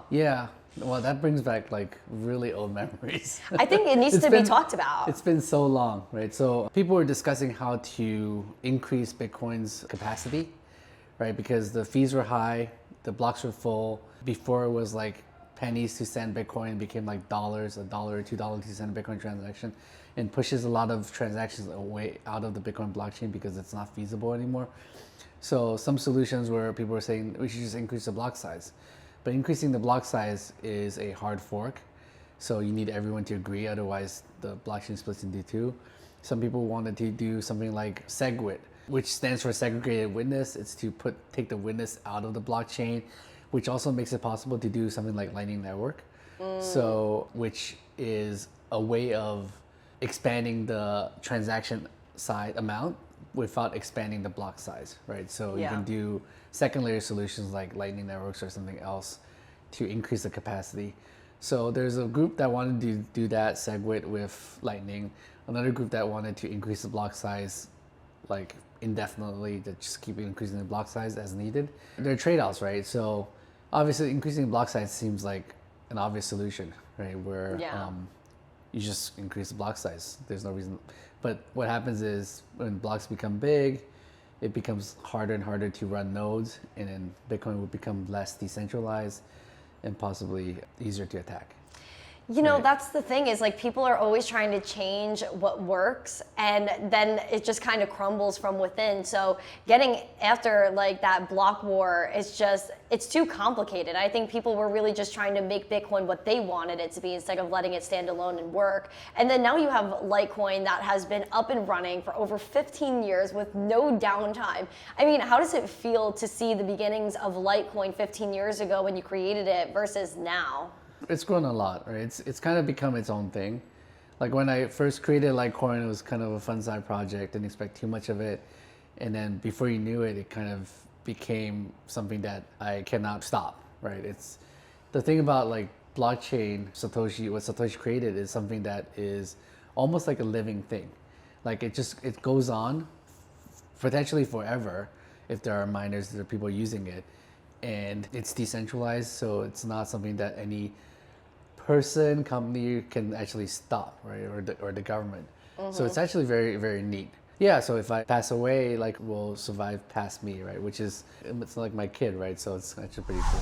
Yeah. Well, that brings back like really old memories. I think it needs to be talked about. It's been so long, right? So people were discussing how to increase Bitcoin's capacity, right? Because the fees were high, the blocks were full. Before it was like pennies to send Bitcoin, it became like dollars, $1 or $2 to send a Bitcoin transaction, and pushes a lot of transactions away out of the Bitcoin blockchain because it's not feasible anymore. So some solutions where people were saying we should just increase the block size. But increasing the block size is a hard fork. So you need everyone to agree, otherwise the blockchain splits into two. Some people wanted to do something like SegWit, which stands for segregated witness. It's to take the witness out of the blockchain, which also makes it possible to do something like Lightning Network. So, which is a way of expanding the transaction side amount without expanding the block size, right? So you can do second layer solutions like Lightning Networks or something else to increase the capacity. So there's a group that wanted to do that, SegWit with Lightning. Another group that wanted to increase the block size like indefinitely, to just keep increasing the block size as needed. There are trade-offs, right? So obviously increasing the block size seems like an obvious solution, right? Where you just increase the block size. There's no reason. But what happens is when blocks become big, it becomes harder and harder to run nodes, and then Bitcoin will become less decentralized and possibly easier to attack. You know, that's the thing is like people are always trying to change what works and then it just kind of crumbles from within. So getting after like that block war is just, it's too complicated. I think people were really just trying to make Bitcoin what they wanted it to be instead of letting it stand alone and work. And then now you have Litecoin that has been up and running for over 15 years with no downtime. I mean, how does it feel to see the beginnings of Litecoin 15 years ago when you created it versus now? It's grown a lot, right? It's kind of become its own thing. Like when I first created Litecoin, it was kind of a fun side project, didn't expect too much of it. And then before you knew it, it kind of became something that I cannot stop, right? It's the thing about like blockchain, what Satoshi created is something that is almost like a living thing. Like it goes on potentially forever if there are miners, there are people using it. And it's decentralized, so it's not something that any person, company can actually stop, right? Or the government. So it's actually very, very neat. Yeah, so if I pass away, like will survive past me, right? Which is, it's like my kid, right? So it's actually pretty cool.